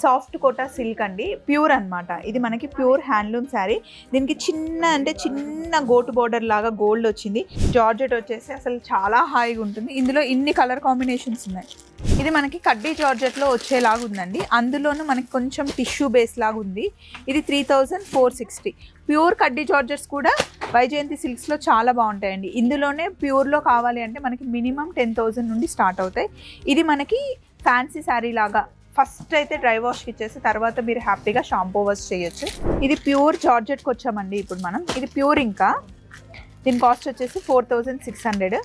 Soft quota silk అండి, pure అన్నమాట. ఇది మనకి ప్యూర్ హ్యాండ్లూమ్ శారీ. దీనికి చిన్న గోటు బోర్డర్ లాగా గోల్డ్ వచ్చింది. జార్జెట్ వచ్చేసి అసలు చాలా హాయిగా ఉంటుంది. ఇందులో ఇన్ని కలర్ కాంబినేషన్స్ ఉన్నాయి. ఇది మనకి కడ్డీ జార్జెట్లో వచ్చేలాగా ఉందండి. అందులోనూ మనకి కొంచెం టిష్యూ బేస్ లాగా ఉంది. ఇది 3460. ప్యూర్ కడ్డీ జార్జెట్స్ కూడా వైజయంతి సిల్క్స్లో చాలా బాగుంటాయండి. ఇందులోనే ప్యూర్లో కావాలి అంటే మనకి మినిమం 10,000 నుండి స్టార్ట్ అవుతాయి. ఇది మనకి ఫ్యాన్సీ శారీ లాగా ఫస్ట్ అయితే డ్రై వాష్కి ఇచ్చేసి తర్వాత మీరు హ్యాపీగా షాంపూ వాష్ చేయొచ్చు. ఇది ప్యూర్ జార్జెట్కి వచ్చామండి ఇప్పుడు మనం. ఇది ప్యూర్. ఇంకా దీని కాస్ట్ వచ్చేసి 4600.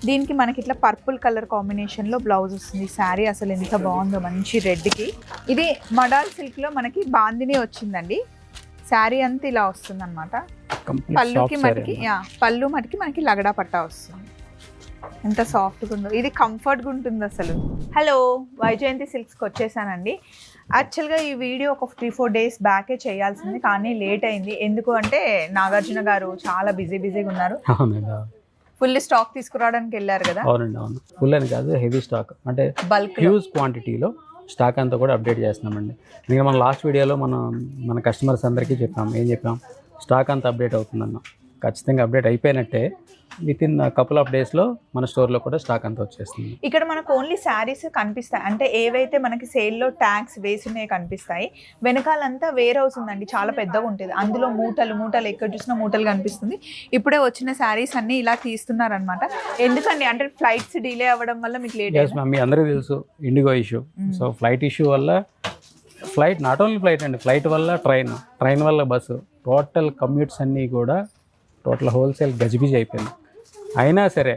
దీనికి మనకి ఇట్లా పర్పుల్ కలర్ కాంబినేషన్లో బ్లౌజ్ వస్తుంది. శారీ అసలు ఎంత బాగుందో, మంచి రెడ్కి. ఇది మడాల్ సిల్క్లో మనకి బాందిని వచ్చిందండి. శారీ అంతా ఇలా వస్తుంది అనమాట. పళ్ళు మటుకి మనకి లగడా పట్టా వస్తుంది. ఎంత సాఫ్ట్గా ఉందో, ఇది కంఫర్ట్గా ఉంటుంది అసలు. హలో, వైజయంతి సిల్క్స్కి వచ్చేసానండి. యాక్చువల్గా ఈ వీడియో ఒక 3-4 డేస్ బ్యాకే చేయాల్సింది, కానీ లేట్ అయింది. ఎందుకు అంటే నాగార్జున గారు చాలా బిజీగా ఉన్నారు. ఫుల్ స్టాక్ తీసుకురావడానికి వెళ్ళారు కదా. అవునండి, అవును. ఫుల్ అని కాదు, హెవీ స్టాక్ అంటే బల్క్ హ్యూజ్ క్వాంటిటీలో స్టాక్ అంతా కూడా అప్డేట్ చేస్తున్నామండి. ఇంకా మన లాస్ట్ వీడియోలో మన కస్టమర్స్ అందరికీ చెప్పాం, ఏం చెప్పాం, స్టాక్ అంతా అప్డేట్ అవుతుందన్నాం. ఖచ్చితంగా అప్డేట్ అయిపోయినట్టే. వితిన్ కపుల్ ఆఫ్ డేస్లో మన స్టోర్లో కూడా స్టాక్ అంతా వచ్చేస్తుంది. ఇక్కడ మనకు ఓన్లీ శారీస్ కనిపిస్తాయి, అంటే ఏవైతే మనకి సేల్లో ట్యాగ్స్ వేసినవి కనిపిస్తాయి. వెనకాలంతా వేర్ హౌస్ ఉందండి, చాలా పెద్దగా ఉంటుంది. అందులో మూటలు ఎక్కడ చూసినా మూటలు కనిపిస్తుంది. ఇప్పుడే వచ్చిన శారీస్ అన్నీ ఇలా తీస్తున్నారనమాట. ఎందుకండి అంటే ఫ్లైట్స్ డిలే అవ్వడం వల్ల మీకు లేట్. మీ అందరికీ తెలుసు IndiGo issue. So flight issue వల్ల నాట్ ఓన్లీ ఫ్లైట్ అండి, ఫ్లైట్ వల్ల ట్రైన్ వల్ల బస్సు, టోటల్ కమ్యూట్స్ అన్నీ కూడా టోటల్ హోల్సేల్ గజిబిజి అయిపోయింది. అయినా సరే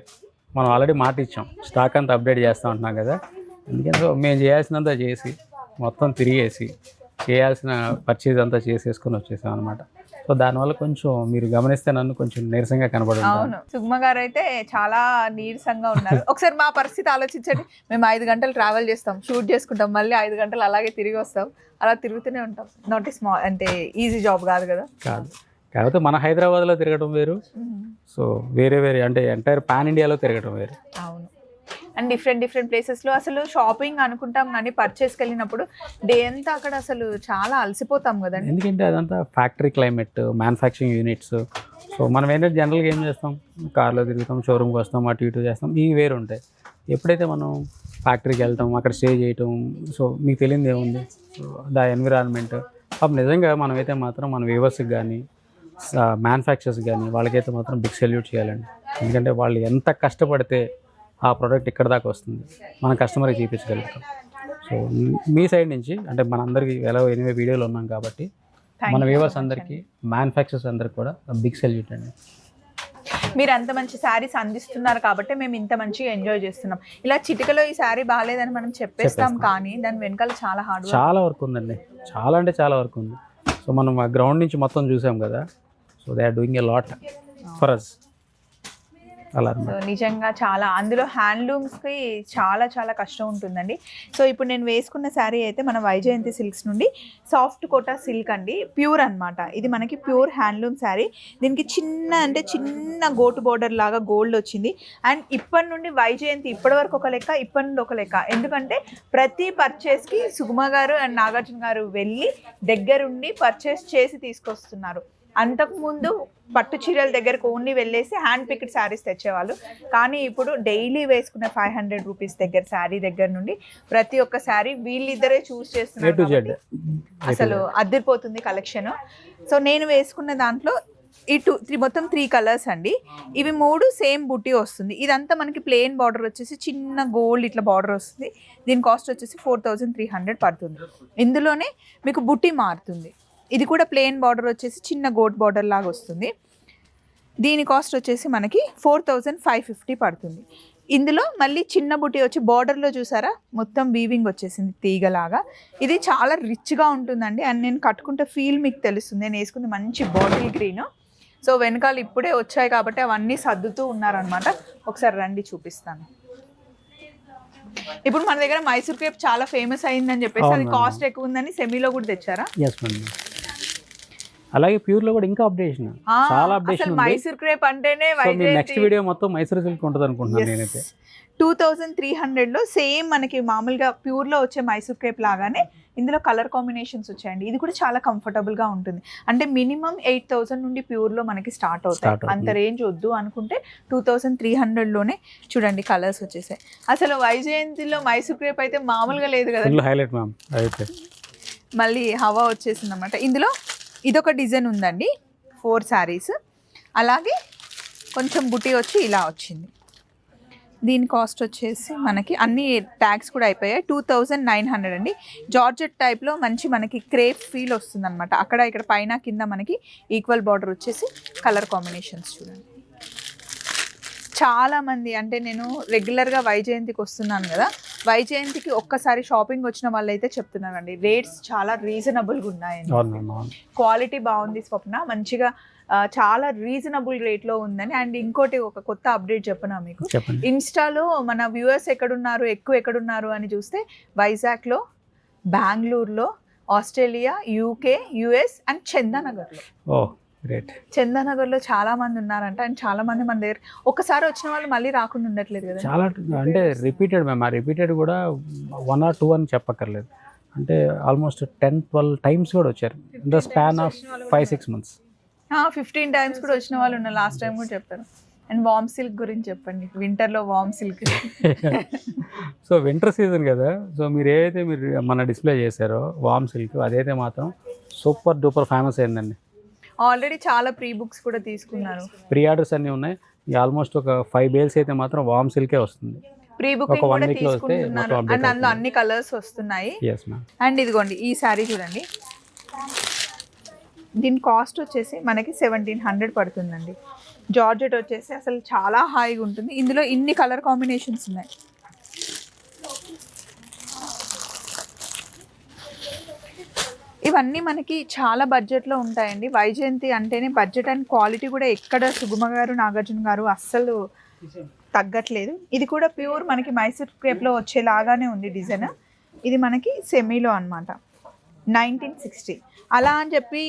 మనం ఆల్రెడీ మాట ఇచ్చాం, స్టాక్ అంతా అప్డేట్ చేస్తూ ఉంటున్నాం కదా. ఎందుకంటే మేము చేయాల్సినంత చేసి మొత్తం తిరిగేసి చేయాల్సిన పర్చేజ్ అంతా చేసేసుకొని వచ్చేసాం అనమాట. సో దానివల్ల కొంచెం మీరు గమనిస్తే నన్ను కొంచెం నీరసంగా కనబడుతుంది. అవును, సుగ్మ గారు అయితే చాలా నీరసంగా ఉన్నారు. ఒకసారి మా పరిస్థితి ఆలోచించండి. మేము 5 గంటలు ట్రావెల్ చేస్తాం, షూట్ చేసుకుంటాం, మళ్ళీ 5 గంటలు అలాగే తిరిగి వస్తాం. అలా తిరుగుతూనే ఉంటాం. నాట్ స్మాల్ అంటే ఈజీ జాబ్ కాదు కదా. కాకపోతే మన హైదరాబాద్లో తిరగడం వేరు, సో వేరే అంటే ఎంటైర్ పాన్ ఇండియాలో తిరగడం వేరు. అవును, అండ్ డిఫరెంట్ ప్లేసెస్లో అసలు షాపింగ్ అనుకుంటాం కానీ పర్చేస్కి వెళ్ళినప్పుడు డే అంతా అక్కడ అసలు చాలా అలసిపోతాం కదండి. ఎందుకంటే అదంతా factory climate, manufacturing units. So మనం ఏంటంటే జనరల్గా ఏం చేస్తాం, కార్లో తిరుగుతాం, షోరూమ్కి వస్తాం, అటు ఇటు చేస్తాం, ఇవి వేరు ఉంటాయి. ఎప్పుడైతే మనం ఫ్యాక్టరీకి వెళ్తాం, అక్కడ స్టే చేయటం, సో మీకు తెలియదు ఏముంది, సో దా ఎన్విరాన్మెంట్ నిజంగా మనమైతే మాత్రం మన వ్యూవర్స్కి కానీ మ్యానుఫ్యాక్చర్స్ కానీ వాళ్ళకైతే మాత్రం బిగ్ సెల్యూట్ చేయాలండి. ఎందుకంటే వాళ్ళు ఎంత కష్టపడితే ఆ ప్రోడక్ట్ ఇక్కడ దాకా వస్తుంది, మన కస్టమర్కి చూపించగలుగుతాం. సో మీ సైడ్ నుంచి అంటే మనందరికీ ఎలా ఎనివే వీడియోలో ఉన్నాం కాబట్టి మన వ్యూవర్స్ అందరికీ, మ్యానుఫ్యాక్చర్స్ అందరికి కూడా బిగ్ సెల్యూట్ అండి. మీరు అంత మంచి శారీస్ అందిస్తున్నారు కాబట్టి మేము ఇంత మంచిగా ఎంజాయ్ చేస్తున్నాం. ఇలా చిటికలో ఈ శారీ బాగాలేదని మనం చెప్పేస్తాం, కానీ దాని వెనకాల చాలా వర్క్ ఉందండి. చాలా అంటే చాలా వర్క్ ఉంది. సో మనం ఆ గ్రౌండ్ నుంచి మొత్తం చూసాం కదా. So they are doing a lot for us. అలా నిజంగా చాలా, అందులో హ్యాండ్లూమ్స్కి చాలా కష్టం ఉంటుందండి. సో ఇప్పుడు నేను వేసుకున్న శారీ అయితే మన వైజయంతి సిల్క్స్ నుండి సాఫ్ట్ కోటా సిల్క్ అండి, ప్యూర్ అన్నమాట. ఇది మనకి ప్యూర్ హ్యాండ్లూమ్ శారీ. దీనికి చిన్న గోటు బోర్డర్ లాగా గోల్డ్ వచ్చింది. అండ్ ఇప్పటి నుండి వైజయంతి ఇప్పటి వరకు ఒక లెక్క, ఇప్పటి నుండి ఒక లెక్క. ఎందుకంటే ప్రతి పర్చేస్కి సుగుమ గారు అండ్ నాగార్జున గారు వెళ్ళి దగ్గరుండి పర్చేస్ చేసి తీసుకొస్తున్నారు. అంతకుముందు పట్టు చీరల దగ్గరకు ఓన్లీ వెళ్ళేసి హ్యాండ్ పిక్డ్ శారీస్ తెచ్చేవాళ్ళు, కానీ ఇప్పుడు డైలీ వేసుకున్న 500 రూపీస్ శారీ దగ్గర నుండి ప్రతి ఒక్క శారీ వీళ్ళిద్దరే చూస్ చేస్తున్నారు. అసలు అదిరిపోతుంది కలెక్షన్. సో నేను వేసుకున్న దాంట్లో ఈ మొత్తం 3 కలర్స్ అండి. ఇవి 3 సేమ్ బుట్టి వస్తుంది. ఇదంతా మనకి ప్లెయిన్ బార్డర్ వచ్చేసి చిన్న గోల్డ్ ఇట్లా బార్డర్ వస్తుంది. దీని కాస్ట్ వచ్చేసి 4300 పడుతుంది. ఇందులోనే మీకు బుట్టి మారుతుంది. ఇది కూడా ప్లెయిన్ బార్డర్ వచ్చేసి చిన్న గోట్ బార్డర్ లాగా వస్తుంది. దీని కాస్ట్ వచ్చేసి మనకి 4550 పడుతుంది. ఇందులో మళ్ళీ చిన్న బుట్టి వచ్చి బార్డర్లో చూసారా మొత్తం వీవింగ్ వచ్చేసింది తీగలాగా. ఇది చాలా రిచ్గా ఉంటుందండి. అండ్ నేను కట్టుకుంటే ఫీల్ మీకు తెలుస్తుంది. నేను వేసుకుంది మంచి బాటిల్ గ్రీన్. సో వెనకాల ఇప్పుడే వచ్చాయి కాబట్టి అవన్నీ సర్దుతూ ఉన్నారనమాట. ఒకసారి రండి చూపిస్తాను. ఇప్పుడు మన దగ్గర మైసూర్ క్రేప్ చాలా ఫేమస్ అయిందని చెప్పేసి అది కాస్ట్ ఎక్కువ ఉందని సెమీలో కూడా తెచ్చారా? అలాగే ప్యూర్ లో కూడా ఇంకా అప్డేషన్, చాలా అప్డేషన్. మైసూర్ క్రేప్ అంటేనే నెక్స్ట్ వీడియో మొత్తం మైసూర్ సిల్క్ ఉంటుంది అనుకుంటున్నాను నేనైతే. 2300లో సేమ్ మనకి మామూలుగా ప్యూర్ లో వచ్చే మైసూర్ క్రేప్ లాగానే ఇందులో కలర్ కాంబినేషన్స్ వచ్చాయండి. ఇది కూడా చాలా కంఫర్టబుల్గా ఉంటుంది. అంటే మినిమం 8,000 నుండి ప్యూర్లో మనకి స్టార్ట్ అవుతాయి. అంత రేంజ్ వద్దు అనుకుంటే 2,300లోనే చూడండి కలర్స్ వచ్చేసాయి. అసలు వైజయంతిలో మైసూర్ క్రేప్ అయితే మామూలుగా లేదు కదా, హైలైట్ మ్యామ్. అయితే మళ్ళీ హవా వచ్చేసింది అనమాట. ఇందులో ఇదొక డిజైన్ ఉందండి, 4 శారీస్. అలాగే కొంచెం బుటీ వచ్చి ఇలా వచ్చింది. దీని కాస్ట్ వచ్చేసి మనకి అన్ని ట్యాగ్స్ కూడా అయిపోయాయి, 2,900 అండి. జార్జెట్ టైప్లో మంచి మనకి క్రేప్ ఫీల్ వస్తుంది అనమాట. అక్కడ ఇక్కడ పైన కింద మనకి ఈక్వల్ బార్డర్ వచ్చేసి కలర్ కాంబినేషన్స్ చూడండి. చాలామంది అంటే నేను రెగ్యులర్గా వైజయంతికి వస్తున్నాను కదా, వైజయంతికి ఒక్కసారి షాపింగ్ వచ్చిన వాళ్ళు అయితే చెప్తున్నారండి రేట్స్ చాలా రీజనబుల్గా ఉన్నాయండి, క్వాలిటీ బాగుంది స్వప్న, మంచిగా చాలా రీజనబుల్ రేట్లో ఉందని. అండ్ ఇంకోటి ఒక కొత్త అప్డేట్ చెప్పనా మీకు, ఇన్స్టాలో మన వ్యూవర్స్ ఎక్కడున్నారు అని చూస్తే వైజాగ్లో, బెంగళూరులో, ఆస్ట్రేలియా, యూకే, యుఎస్ అండ్ చందానగర్లో. చందానగర్లో చాలా మంది ఉన్నారంట. అండ్ చాలా మంది మన దగ్గర ఒక్కసారి వచ్చిన వాళ్ళు మళ్ళీ రాకుండా ఉండట్లేదు కదా, చాలా అంటే రిపీటెడ్ మ్యామ్. ఆ రిపీటెడ్ కూడా 1 or 2 అని చెప్పక్కర్లేదు, అంటే ఆల్మోస్ట్ 10-12 టైమ్స్ కూడా వచ్చారు in the span of 5-6 months. 15 times కూడా వచ్చిన వాళ్ళు ఉన్నారు, లాస్ట్ టైం కూడా చెప్పారు. అండ్ వామ్ సిల్క్ గురించి చెప్పండి, వింటర్లో వామ్ సిల్క్. సో వింటర్ సీజన్ కదా, సో మీరు ఏదైతే మన డిస్ప్లే చేశారో వామ్ సిల్క్, అదైతే మాత్రం సూపర్ డూపర్ ఫేమస్ అయిందండి. ఆల్రెడీ చాలా ప్రీ బుక్స్ కూడా తీసుకున్నారు, ప్రీ ఆర్డర్స్ అన్నీ ఉన్నాయి. ఆల్మోస్ట్ ఒక 5 బేల్స్ అయితే మాత్రం వామ్ సిల్కే వస్తుంది. ప్రీ బుకింగ్ కూడా తీసుకుంటున్నారు. అండ్ అందులో అన్ని కలర్స్ వస్తున్నాయి. అండ్ ఇదిగోండి ఈ శారీ చూడండి, దీని కాస్ట్ వచ్చేసి మనకి 1,700 పడుతుందండి. జార్జెట్ వచ్చేసి అసలు చాలా హాయిగా ఉంటుంది. ఇందులో ఇన్ని కలర్ కాంబినేషన్స్ ఉన్నాయి. ఇవన్నీ మనకి చాలా బడ్జెట్లో ఉంటాయండి. వైజయంతి అంటేనే బడ్జెట్ అండ్ క్వాలిటీ కూడా ఎక్కడ సుగుమ గారు, నాగార్జున గారు అస్సలు తగ్గట్లేదు. ఇది కూడా ప్యూర్ మనకి మైసూర్ క్రేప్లో వచ్చేలాగానే ఉంది డిజైన్. ఇది మనకి సెమీలో అనమాట, 1960. అలా అని చెప్పి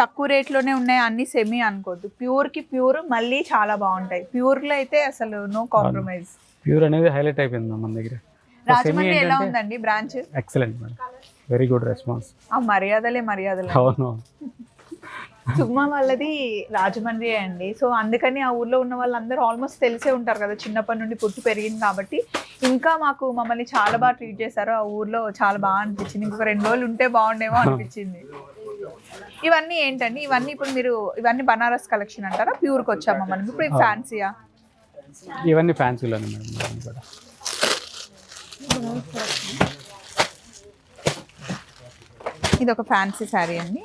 తక్కువ రేట్లోనే ఉన్నాయి అన్ని సెమీ అనుకోవద్దు, ప్యూర్కి ప్యూర్ మళ్ళీ చాలా బాగుంటాయి. ప్యూర్లో అయితే అసలు నో కాంప్రమైజ్. ప్యూర్ అనేది హైలైట్ అయిపోయింది మన దగ్గర. రాజమండ్రి ఎలా ఉందండి branch? Excellent madam, very good response. మర్యాదలే. అవును, సుగ్మా వాళ్ళది రాజమండ్రి అండి. సో అందుకని ఆ ఊర్లో ఉన్న వాళ్ళందరూ ఆల్మోస్ట్ తెలిసే ఉంటారు కదా, చిన్నప్పటి నుండి పుట్టి పెరిగింది కాబట్టి. ఇంకా మమ్మల్ని చాలా బాగా ట్రీట్ చేశారు ఆ ఊర్లో, చాలా బాగా అనిపించింది. ఇంకొక 2 రోజులు ఉంటే బాగుండేమో అనిపించింది. ఇవన్నీ ఏంటండి, ఇవన్నీ బనారస్ కలెక్షన్ అంటారా? ప్యూర్కి వచ్చామా మనం ఇప్పుడు? ఫ్యాన్సీయా? ఇవన్నీ ఫ్యాన్సీలోనే మేడం కూడా. ఇది ఒక ఫ్యాన్సీ శారీ అండి,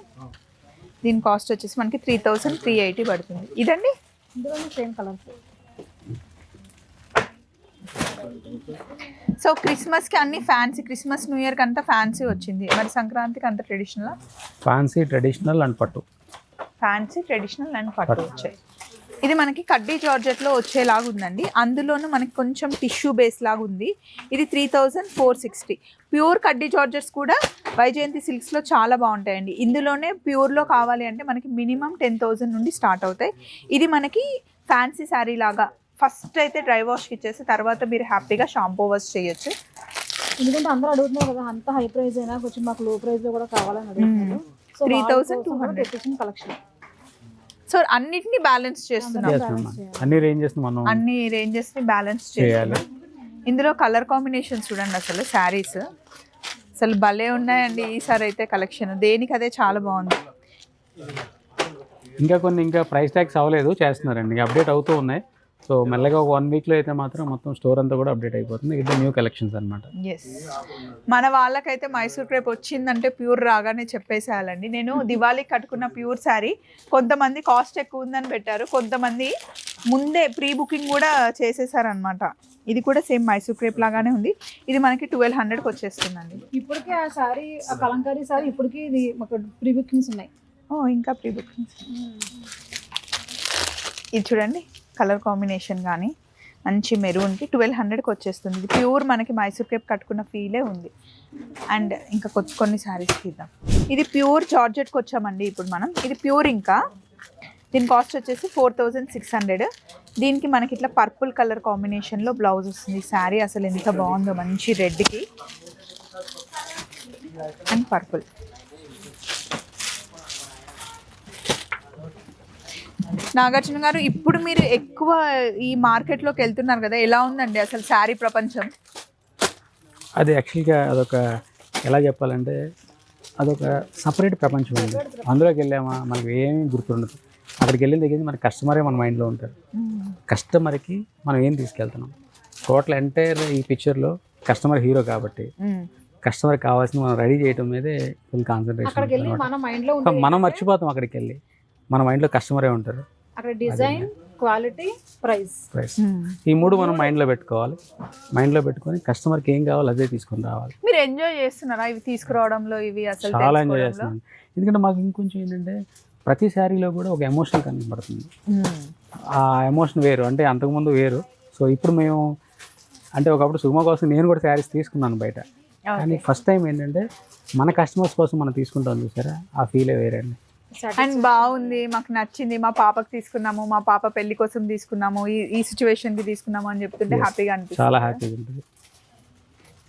దీని కాస్ట్ వచ్చేసి మనకి 3,380 పడుతుంది. ఇదండి సేమ్ కలర్స్. సో క్రిస్మస్కి అన్ని ఫ్యాన్సీ, క్రిస్మస్ న్యూ ఇయర్కి అంతా ఫ్యాన్సీ వచ్చింది. మరి సంక్రాంతికి అంత ట్రెడిషనల్? ఫ్యాన్సీ, ట్రెడిషనల్ అండ్ పట్టు. ఫ్యాన్సీ, ట్రెడిషనల్ అండ్ పట్టు వచ్చాయి. ఇది మనకి కడ్డీ జార్జెట్లో వచ్చేలాగా ఉందండి. అందులోనూ మనకి కొంచెం టిష్యూ బేస్ లాగా ఉంది. ఇది 3,460. ప్యూర్ కడ్డీ జార్జెట్స్ కూడా వైజయంతి సిల్క్స్లో చాలా బాగుంటాయండి. ఇందులోనే ప్యూర్లో కావాలి అంటే మనకి మినిమం 10,000 నుండి స్టార్ట్ అవుతాయి. ఇది మనకి ఫ్యాన్సీ శారీ లాగా ఫస్ట్ అయితే డ్రై వాష్కి ఇచ్చేసి తర్వాత మీరు హ్యాపీగా షాంపూ వాష్ చేయొచ్చు. ఎందుకంటే అందరూ అడుగుతున్నారు కదా, అంత హై ప్రైస్ అయినా కొంచెం మాకు లో ప్రైస్లో కూడా కావాలని అడుగుతున్నారు. 3,200 కలెక్షన్. సో అన్నిటిని బ్యాలెన్స్ చేస్తున్నాం, అన్ని రేంజెస్ ని బ్యాలెన్స్ చేయాలి. ఇందులో కలర్ కాంబినేషన్స్ చూడండి, అసలు శారీస్ అసలు భలే ఉన్నాయండి ఈసారి అయితే కలెక్షన్. దేనికి అదే చాలా బాగుంది. ఇంకా ప్రైస్ ట్యాగ్స్ అవ్వలేదు, చేస్తున్నారండి, అప్డేట్ అవుతూ ఉన్నాయి. సో మెల్లగా ఒక 1 వీక్లో అయితే మాత్రం మొత్తం స్టోర్ అంతా కూడా అప్డేట్ అయిపోతుంది. ఇది న్యూ కలెక్షన్స్ అనమాట. ఎస్, మన వాళ్ళకైతే మైసూర్ క్రేప్ వచ్చిందంటే ప్యూర్ రాగానే చెప్పేసేయాలండి. నేను దివాళీకి కట్టుకున్న ప్యూర్ శారీ కొంతమంది కాస్ట్ ఎక్కువ ఉందని పెట్టారు, కొంతమంది ముందే ప్రీ బుకింగ్ కూడా చేసేసారనమాట. ఇది కూడా సేమ్ మైసూర్ క్రేప్ లాగానే ఉంది. ఇది మనకి 1,200కి వచ్చేస్తుందండి. ఇప్పటికీ ఆ శారీ, ఆ కలంకారీ శారీ ఇప్పటికీ ఇది మాకు ప్రీ బుకింగ్స్ ఉన్నాయి. ఇంకా ప్రీ బుకింగ్స్. ఇది చూడండి కలర్ కాంబినేషన్ కానీ మంచి మెరూన్కి 1,200కి వచ్చేస్తుంది. ఇది ప్యూర్ మనకి మైసూర్ క్రేప్ కట్టుకున్న ఫీలే ఉంది. అండ్ ఇంకా కొన్ని శారీస్ తీద్దాం. ఇది ప్యూర్ జార్జెట్కి వచ్చామండి ఇప్పుడు మనం. ఇది ప్యూర్, ఇంకా దీని కాస్ట్ వచ్చేసి 4,600. దీనికి మనకి ఇట్లా పర్పుల్ కలర్ కాంబినేషన్లో బ్లౌజ్ వస్తుంది. శారీ అసలు ఎంత బాగుందో, మంచి రెడ్కి అండ్ పర్పుల్. నాగార్జున గారు, ఇప్పుడు మీరు ఎక్కువ ఈ మార్కెట్లోకి వెళ్తున్నారు కదా, ఎలా ఉందండి అసలు శారీ ప్రపంచం? అది యాక్చువల్గా అదొక ఎలా చెప్పాలంటే అదొక సపరేట్ ప్రపంచం అండి. అందులోకి వెళ్ళామా మనకి ఏమీ గుర్తుండదు. అక్కడికి వెళ్ళిన దగ్గర మన కస్టమరే మన మైండ్లో ఉంటారు. కస్టమర్కి మనం ఏం తీసుకెళ్తున్నాం, టోటల్ ఎంటైర్ ఈ పిక్చర్లో కస్టమర్ హీరో కాబట్టి కస్టమర్ కావాల్సింది మనం రెడీ చేయడం మీదే ఫుల్ కాన్సన్ట్రేషన్. మనం మర్చిపోతాం అక్కడికి వెళ్ళి, మన మైండ్లో కస్టమరే ఉంటారు. అక్కడ డిజైన్, క్వాలిటీ, ప్రైస్. ఈ మూడు మనం మైండ్లో పెట్టుకోవాలి. మైండ్లో పెట్టుకొని కస్టమర్కి ఏం కావాలో అదే తీసుకొని రావాలి. మీరు ఎంజాయ్ చేస్తున్నారా ఇవి తీసుకురావడంలో? ఇవి అసలు చాలా ఎంజాయ్ చేస్తున్నాను. ఎందుకంటే మాకు ఇంకొంచెం ఏంటంటే ప్రతి శారీలో కూడా ఒక ఎమోషన్ కనబడుతుంది. ఆ ఎమోషన్ వేరు, అంటే అంతకుముందు వేరు. సో ఇప్పుడు మేము అంటే ఒకప్పుడు సుమ కోసం నేను కూడా శారీస్ తీసుకున్నాను బయట, కానీ ఫస్ట్ టైం ఏంటంటే మన కస్టమర్స్ కోసం మనం తీసుకుంటాం చూసారా, ఆ ఫీలే వేరే అండి. అండ్ బాగుంది, మాకు నచ్చింది, మా పాపకి తీసుకున్నాము, మా పాప పెళ్లి కోసం తీసుకున్నాము, ఈ సిచ్యువేషన్ కి తీసుకున్నాము అని చెప్తుంటే హ్యాపీగా అనిపిస్తుంది. చాలా హ్యాపీగా ఉంటుంది.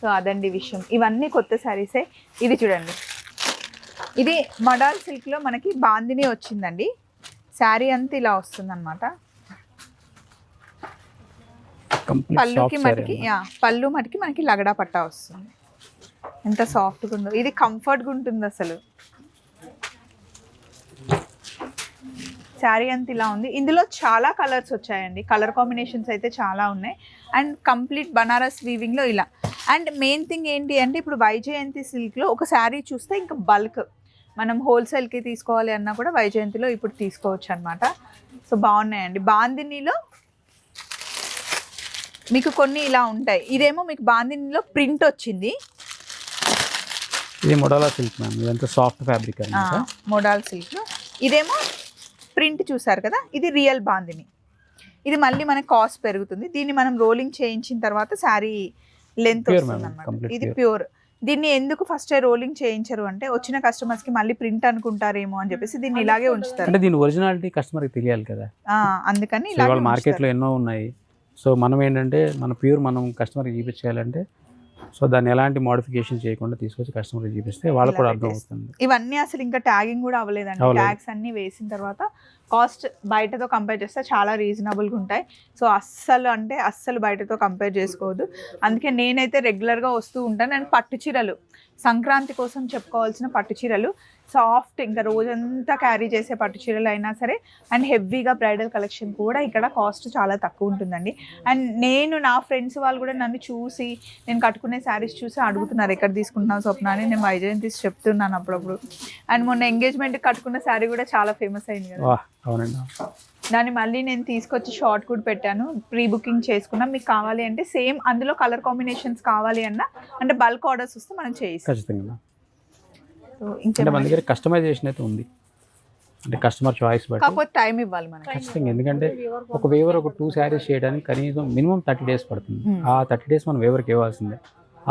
సో అదండి విషయం. ఇవన్నీ కొత్త శారీసే. ఇది చూడండి, ఇది మడాల్ సిల్క్ లో మనకి బాందిని వచ్చిందండి. శారీ అంతా ఇలా వస్తుంది అనమాట. పళ్ళుకి మటుకి పళ్ళు మటుకి మనకి లగడా పట్టా వస్తుంది. ఎంత సాఫ్ట్గా ఉందో, ఇది కంఫర్ట్గా ఉంటుంది అసలు. శారీ అంతా ఇలా ఉంది. ఇందులో చాలా కలర్స్ వచ్చాయండి, కలర్ కాంబినేషన్స్ అయితే చాలా ఉన్నాయి. అండ్ కంప్లీట్ బనారస్ వీవింగ్లో ఇలా. అండ్ మెయిన్ థింగ్ ఏంటి అంటే ఇప్పుడు వైజయంతి సిల్క్లో ఒక శారీ చూస్తే ఇంకా బల్క్ మనం హోల్సేల్కి తీసుకోవాలి అన్నా కూడా వైజయంతిలో ఇప్పుడు తీసుకోవచ్చు అనమాట. సో బాగున్నాయండి. బాందినీలో మీకు కొన్ని ఇలా ఉంటాయి. ఇదేమో మీకు బాందినీలో ప్రింట్ వచ్చింది. ఇది మొడాలా సిల్క్ మ్యామ్, ఇదంతా సాఫ్ట్ ఫ్యాబ్రిక్ అన్నమాట. Modal silk. ఇదేమో ప్రింట్ చూసారు కదా, ఇది రియల్ బాందిని. ఇది మళ్ళీ మనకి కాస్ట్ పెరుగుతుంది. దీన్ని మనం రోలింగ్ చేయించిన తర్వాత శారీ లెంత్ వస్తుంది అన్నమాట. ఇది ప్యూర్. దీన్ని ఎందుకు ఫస్ట్ రోలింగ్ చేయించరు అంటే వచ్చిన కస్టమర్స్ కి మళ్ళీ ప్రింట్ అనుకుంటారేమో అని చెప్పేసి దీన్ని ఇలాగే ఉంచుతారు. అంటే దీని ఒరిజినాలిటీ కస్టమర్ కి తెలియాలి కదా, అందుకని ఇవాళ మార్కెట్లో ఎన్నో ఉన్నాయి. సో మనం ఏంటంటే మన ప్యూర్ మనం కస్టమర్కి చూపించాలంటే సో దాన్ని ఎలాంటి మోడిఫికేషన్ చేయకుండా తీసుకొచ్చి కస్టమర్కి చూపిస్తే వాళ్ళకు కూడా అర్థం అవుతుంది. ఇవన్నీ అసలు ఇంకా ట్యాగింగ్ కూడా అవ్వలేదండి. ట్యాగ్స్ అన్ని వేసిన తర్వాత కాస్ట్ బయటతో కంపేర్ చేస్తే చాలా రీజనబుల్గా ఉంటాయి. సో అస్సలు బయటతో కంపేర్ చేసుకోవద్దు. అందుకే నేనైతే రెగ్యులర్గా వస్తూ ఉంటాను. అండ్ పట్టు చీరలు, సంక్రాంతి కోసం చెప్పుకోవాల్సిన పట్టు చీరలు, సాఫ్ట్ ఇంకా రోజంతా క్యారీ చేసే పట్టు చీరలు అయినా సరే, అండ్ హెవీగా బ్రైడల్ కలెక్షన్ కూడా ఇక్కడ కాస్ట్ చాలా తక్కువ ఉంటుందండి. అండ్ నా ఫ్రెండ్స్ వాళ్ళు కూడా నన్ను చూసి, నేను కట్టుకునే శారీస్ చూసి అడుగుతున్నారు ఎక్కడ తీసుకుంటున్నావు స్వప్న అని. నేను వైజయంతి చెప్తున్నాను అప్పుడప్పుడు. అండ్ మొన్న ఎంగేజ్మెంట్ కట్టుకున్న శారీ కూడా చాలా ఫేమస్ అయింది కదా. అవునండి. దాన్ని మళ్ళీ నేను తీసుకొచ్చి షార్ట్ కూడా పెట్టాను, ప్రీ బుకింగ్ చేసుకున్నాం. మీకు కావాలి అంటే సేమ్ అందులో కలర్ కాంబినేషన్స్ కావాలి అన్నా అంటే బల్క్ ఆర్డర్స్ వస్తే మనం చేయిస్తాం ఖచ్చితంగా. అంటే మన దగ్గర కస్టమైజేషన్ అయితే ఉంది, అంటే కస్టమర్ చాయిస్ బట్టి. కాకపోతే టైం ఇవ్వాలి మనం ఖచ్చితంగా, ఎందుకంటే ఒక వేవర్ ఒక 2 శారీస్ చేయడానికి కనీసం మినిమం 30 days పడుతుంది. ఆ 30 days మనం వేవర్కి ఇవ్వాల్సిందే,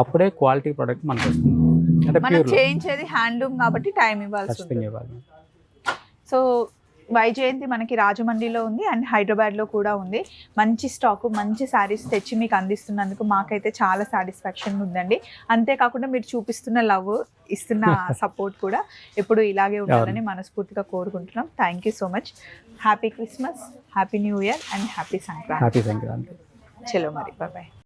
అప్పుడే క్వాలిటీ ప్రోడక్ట్ మనకు వస్తుంది. అంటే మనం చేయించేది హ్యాండ్లూమ్ కాబట్టి టైం ఇవ్వాలి. ఖచ్చితంగా ఇవ్వాలి. సో వైజయంతి మనకి రాజమండ్రిలో ఉంది అండ్ హైదరాబాద్లో కూడా ఉంది. మంచి స్టాకు, మంచి శారీస్ తెచ్చి మీకు అందిస్తున్నందుకు మాకైతే చాలా సాటిస్ఫాక్షన్ ఉందండి. అంతేకాకుండా మీరు చూపిస్తున్న లవ్, ఇస్తున్న సపోర్ట్ కూడా ఎప్పుడు ఇలాగే ఉండాలని మనస్ఫూర్తిగా కోరుకుంటున్నాం. Thank you so much. Happy Christmas, happy new year and happy Sankranti. Happy Sankranti. చలో మరి, బాయ్.